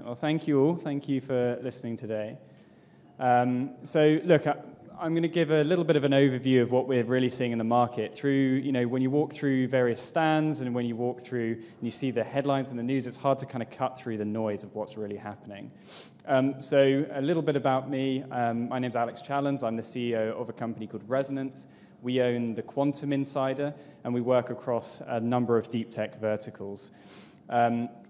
Well, thank you all. Thank you for listening today. Look, I'm going to give a little bit of an overview of what we're really seeing in the market through, when you walk through various stands and when you walk through and you see the headlines in the news, it's hard to kind of cut through the noise of what's really happening. So a little bit about me. My name's Challans. I'm the CEO of a company called Resonance. We own the Quantum Insider, and we work across a number of deep tech verticals.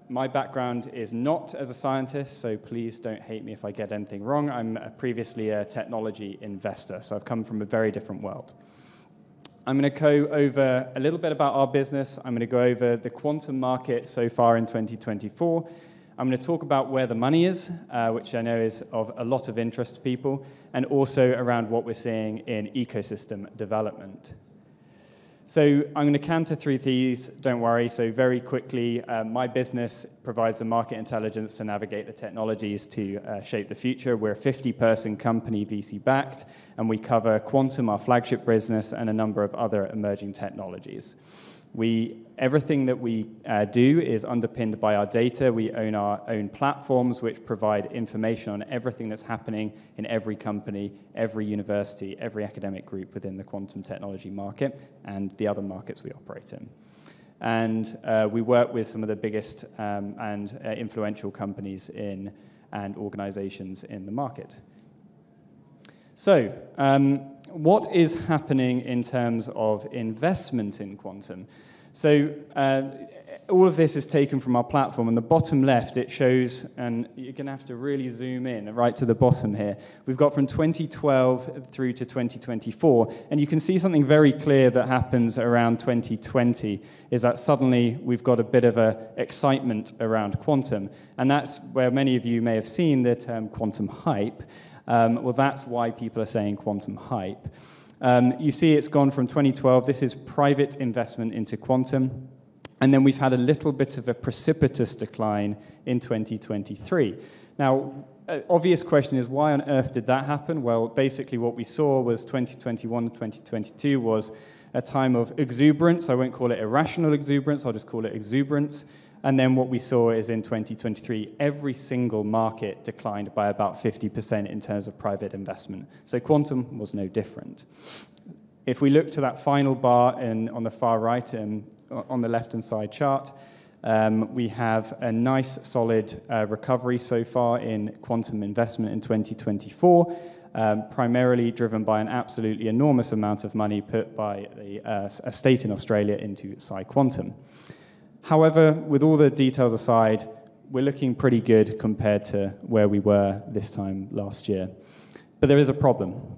My background is not as a scientist, so please don't hate me if I get anything wrong. I'm previously a technology investor, so I've come from a very different world. I'm going to go over a little bit about our business. I'm going to go over the quantum market so far in 2024. I'm going to talk about where the money is, which I know is of a lot of interest to people, and also around what we're seeing in ecosystem development. So I'm going to canter through these, don't worry. So very quickly, my business provides the market intelligence to navigate the technologies to shape the future. We're a 50-person company, VC-backed, and we cover quantum, our flagship business, and a number of other emerging technologies. Everything that we do is underpinned by our data. We own our own platforms, which provide information on everything that's happening in every company, every university, every academic group within the quantum technology market and the other markets we operate in. And we work with some of the biggest and influential companies and organizations in the market. So, what is happening in terms of investment in quantum? So all of this is taken from our platform. On the bottom left, it shows, and you're going to have to really zoom in right to the bottom here. We've got from 2012 through to 2024, and you can see something very clear that happens around 2020, is that suddenly we've got a bit of excitement around quantum, and that's where many of you may have seen the term quantum hype. Well, that's why people are saying quantum hype. You see it's gone from 2012. This is private investment into quantum. And then we've had a little bit of a precipitous decline in 2023. Now, obvious question is, why on earth did that happen? Well, basically what we saw was 2021 and 2022 was a time of exuberance. I won't call it irrational exuberance. I'll just call it exuberance. And then what we saw is in 2023, every single market declined by about 50% in terms of private investment. So quantum was no different. If we look to that final bar on the far right and on the left-hand side chart, we have a nice solid recovery so far in quantum investment in 2024, primarily driven by an absolutely enormous amount of money put by a state in Australia into PsiQuantum. However, with all the details aside, we're looking pretty good compared to where we were this time last year. But there is a problem,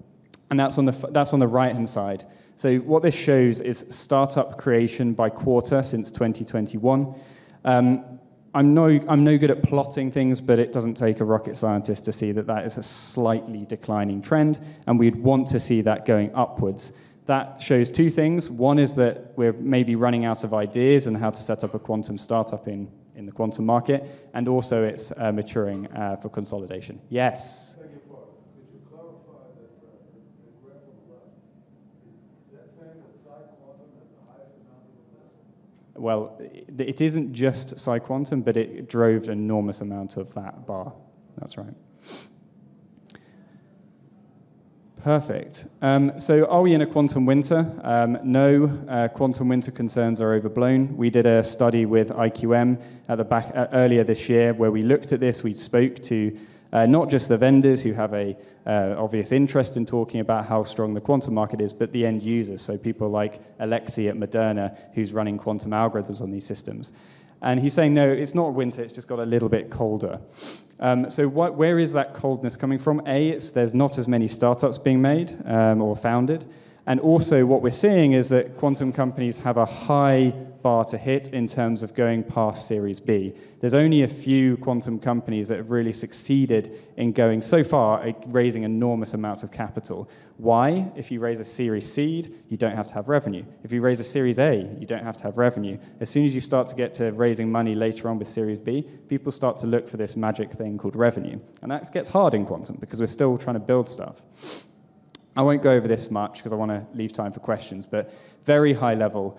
and that's on the right-hand side. So what this shows is startup creation by quarter since 2021. I'm no good at plotting things, but it doesn't take a rocket scientist to see that is a slightly declining trend, and we'd want to see that going upwards. That shows two things. One is that we're maybe running out of ideas on how to set up a quantum startup in the quantum market, and also it's maturing for consolidation. Yes? Could you clarify that the graph on the left, is that saying that PsiQuantum has the highest amount of investment? Well, it isn't just PsiQuantum, but it drove an enormous amount of that bar. That's right. Perfect. So are we in a quantum winter? No, quantum winter concerns are overblown. We did a study with IQM at the back earlier this year where we looked at this. We spoke to not just the vendors who have a obvious interest in talking about how strong the quantum market is, but the end users. So people like Alexei at Moderna, who's running quantum algorithms on these systems. And he's saying, no, it's not winter, it's just got a little bit colder. So where is that coldness coming from? There's not as many startups being made or founded. And also what we're seeing is that quantum companies have a high bar to hit in terms of going past Series B. There's only a few quantum companies that have really succeeded in going so far, raising enormous amounts of capital. Why? If you raise a Series Seed, you don't have to have revenue. If you raise a Series A, you don't have to have revenue. As soon as you start to get to raising money later on with Series B, people start to look for this magic thing called revenue. And that gets hard in quantum because we're still trying to build stuff. I won't go over this much because I want to leave time for questions, but very high level.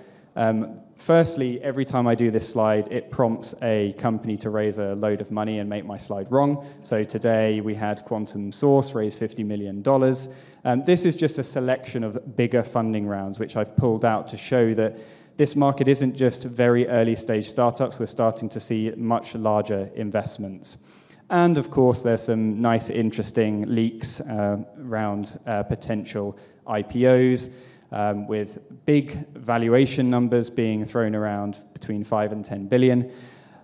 Firstly, every time I do this slide, it prompts a company to raise a load of money and make my slide wrong. So today we had Quantum Source raise $50 million. This is just a selection of bigger funding rounds, which I've pulled out to show that this market isn't just very early stage startups. We're starting to see much larger investments. And of course, there's some nice, interesting leaks around potential IPOs. With big valuation numbers being thrown around between 5 and 10 billion.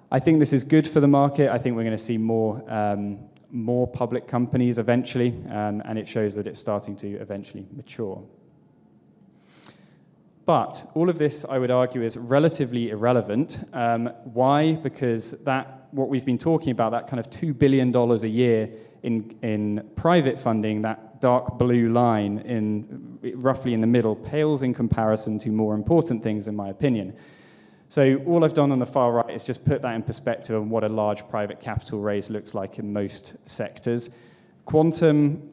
I think this is good for the market. I think we're going to see more public companies eventually, and it shows that it's starting to eventually mature. But all of this, I would argue, is relatively irrelevant. Why? Because what we've been talking about, that kind of $2 billion a year in private funding, that dark blue line roughly in the middle, pales in comparison to more important things, in my opinion. So all I've done on the far right is just put that in perspective of what a large private capital raise looks like in most sectors. Quantum,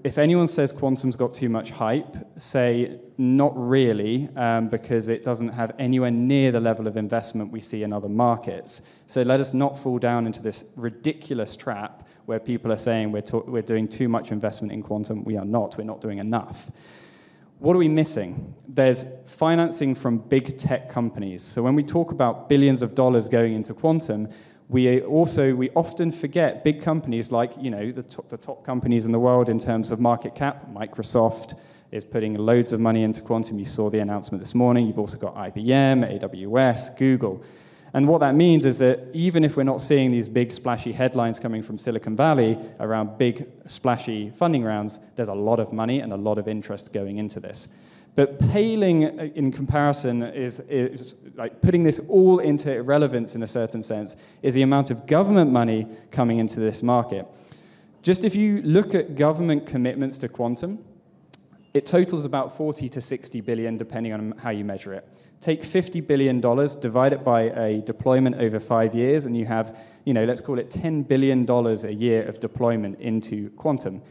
if anyone says quantum's got too much hype, say not really, because it doesn't have anywhere near the level of investment we see in other markets. So let us not fall down into this ridiculous trap where people are saying we're doing too much investment in quantum. We are not. We're not doing enough. What are we missing? There's financing from big tech companies. So when we talk about billions of dollars going into quantum, we often forget big companies like, the top companies in the world in terms of market cap. Microsoft is putting loads of money into quantum. You saw the announcement this morning. You've also got IBM, AWS, Google. And what that means is that even if we're not seeing these big splashy headlines coming from Silicon Valley around big splashy funding rounds, there's a lot of money and a lot of interest going into this. But paling in comparison is like putting this all into irrelevance in a certain sense is the amount of government money coming into this market. Just if you look at government commitments to quantum, it totals about 40 to 60 billion, depending on how you measure it. Take $50 billion, divide it by a deployment over 5 years, and you have, let's call it $10 billion a year of deployment into quantum.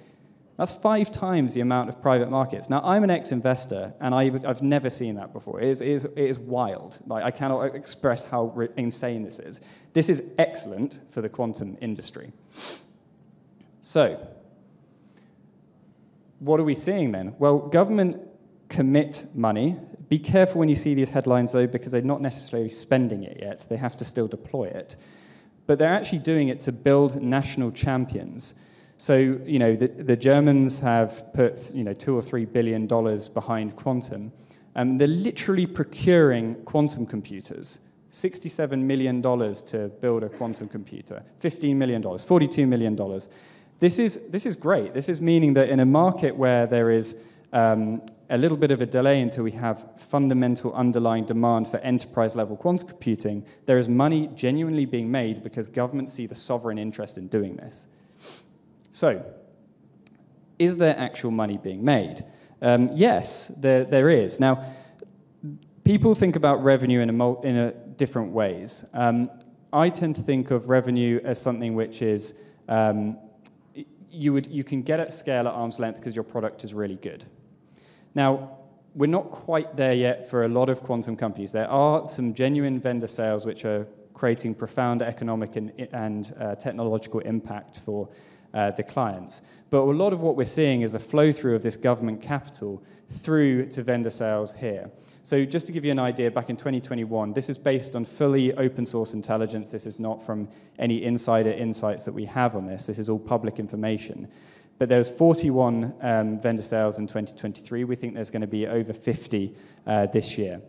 That's 5 times the amount of private markets. Now, I'm an ex-investor, and I've never seen that before. It is wild. Like, I cannot express how insane this is. This is excellent for the quantum industry. So, what are we seeing then? Well, government commit money. Be careful when you see these headlines, though, because they're not necessarily spending it yet. They have to still deploy it. But they're actually doing it to build national champions. So, the Germans have put, $2 or $3 billion behind quantum. They're literally procuring quantum computers. $67 million to build a quantum computer. $15 million, $42 million. This is great. This is meaning that in a market where there is a little bit of a delay until we have fundamental underlying demand for enterprise-level quantum computing, there is money genuinely being made because governments see the sovereign interest in doing this. So, is there actual money being made? Yes, there is. Now, people think about revenue in different ways. I tend to think of revenue as something which is you can get at scale at arm's length because your product is really good. Now, we're not quite there yet for a lot of quantum companies. There are some genuine vendor sales which are creating profound economic and technological impact for the clients. But a lot of what we're seeing is a flow-through of this government capital through to vendor sales here. So just to give you an idea, back in 2021, this is based on fully open source intelligence. This is not from any insider insights that we have on this. This is all public information. But there's 41 vendor sales in 2023. We think there's going to be over 50 this year.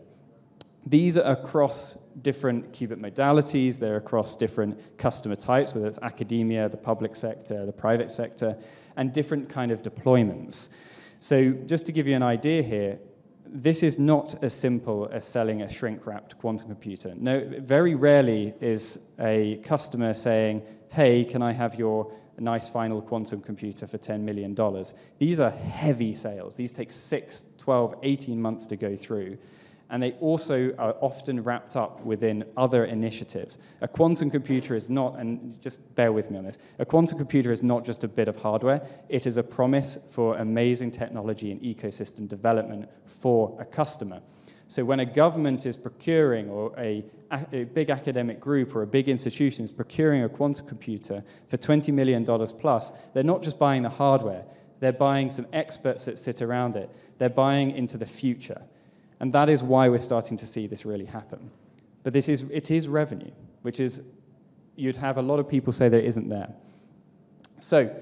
These are across different qubit modalities. They're across different customer types, whether it's academia, the public sector, the private sector, and different kind of deployments. So just to give you an idea here, this is not as simple as selling a shrink-wrapped quantum computer. No, very rarely is a customer saying, hey, can I have your nice final quantum computer for $10 million? These are heavy sales. These take 6, 12, 18 months to go through. And they also are often wrapped up within other initiatives. A quantum computer is not, and just bear with me on this, a quantum computer is not just a bit of hardware. It is a promise for amazing technology and ecosystem development for a customer. So when a government is procuring, or a big academic group or a big institution is procuring a quantum computer for $20 million plus, they're not just buying the hardware, they're buying some experts that sit around it. They're buying into the future. And that is why we're starting to see this really happen. But it is revenue, which is, you'd have a lot of people say that it isn't there. So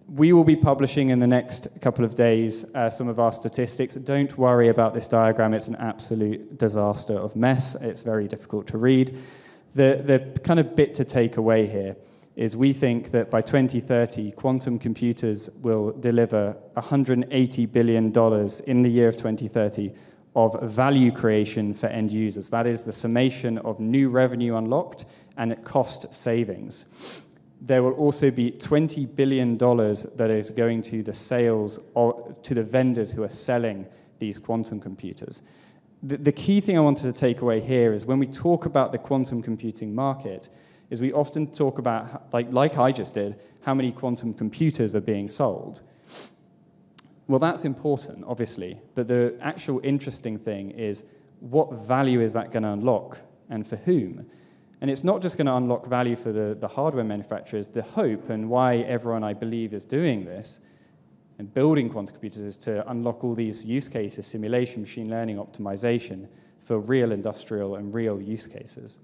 we will be publishing in the next couple of days some of our statistics. Don't worry about this diagram. It's an absolute disaster of mess. It's very difficult to read. The kind of bit to take away here is we think that by 2030, quantum computers will deliver $180 billion in the year of 2030 of value creation for end users. That is the summation of new revenue unlocked and cost savings. There will also be $20 billion that is going to the sales, to the vendors who are selling these quantum computers. The key thing I wanted to take away here is when we talk about the quantum computing market, is we often talk about, like I just did, how many quantum computers are being sold. Well, that's important, obviously, but the actual interesting thing is what value is that going to unlock and for whom? And it's not just going to unlock value for the hardware manufacturers. The hope and why everyone, I believe, is doing this and building quantum computers is to unlock all these use cases, simulation, machine learning, optimization for real industrial and real use cases.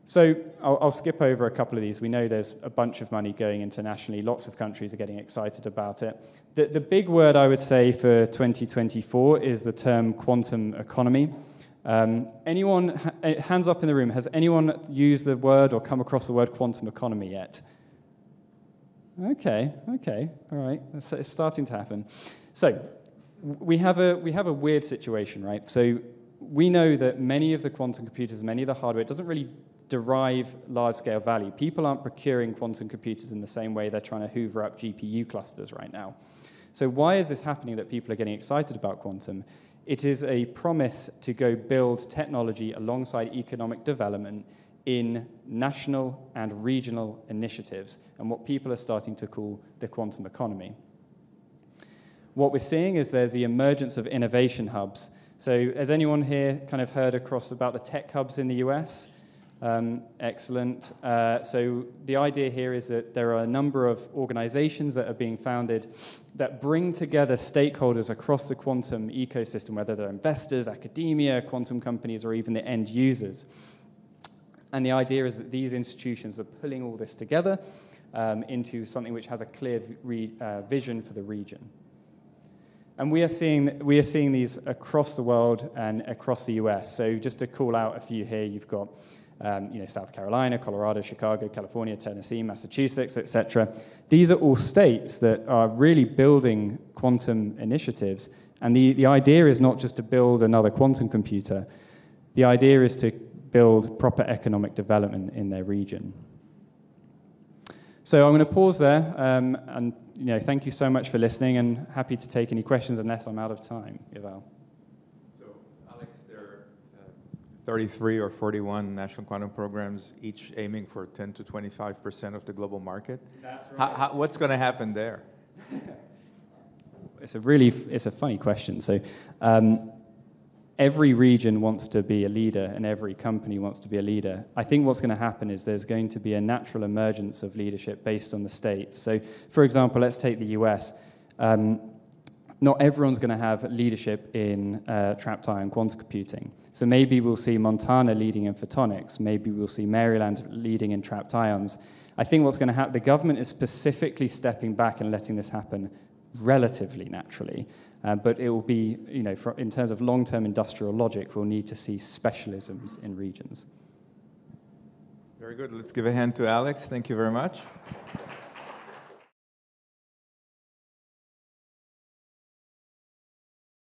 So I'll skip over a couple of these. We know there's a bunch of money going internationally. Lots of countries are getting excited about it. The big word I would say for 2024 is the term quantum economy. Anyone, hands up in the room, has anyone used the word or come across the word quantum economy yet? Okay, all right, it's starting to happen. So we have a weird situation, right? So we know that many of the quantum computers, many of the hardware, it doesn't really derive large-scale value. People aren't procuring quantum computers in the same way they're trying to hoover up GPU clusters right now. So why is this happening that people are getting excited about quantum? It is a promise to go build technology alongside economic development in national and regional initiatives, and what people are starting to call the quantum economy. What we're seeing is there's the emergence of innovation hubs. So has anyone here kind of heard across about the tech hubs in the US? Excellent. So the idea here is that there are a number of organizations that are being founded that bring together stakeholders across the quantum ecosystem, whether they're investors, academia, quantum companies, or even the end users. And the idea is that these institutions are pulling all this together into something which has a clear vision for the region. And we are seeing these across the world and across the US. So just to call out a few here, you've got South Carolina, Colorado, Chicago, California, Tennessee, Massachusetts, etc. These are all states that are really building quantum initiatives. And the idea is not just to build another quantum computer. The idea is to build proper economic development in their region. So I'm going to pause there, and thank you so much for listening, and happy to take any questions unless I'm out of time, Yuval. 33 or 41 national quantum programs, each aiming for 10 to 25% of the global market. That's right. What's going to happen there? It's a funny question. So every region wants to be a leader, and every company wants to be a leader. I think what's going to happen is there's going to be a natural emergence of leadership based on the states. So, for example, let's take the US. Not everyone's going to have leadership in trapped ion quantum computing. So maybe we'll see Montana leading in photonics. Maybe we'll see Maryland leading in trapped ions. I think what's going to happen, the government is specifically stepping back and letting this happen relatively naturally. But it will be, in terms of long-term industrial logic, we'll need to see specialisms in regions. Very good. Let's give a hand to Alex. Thank you very much.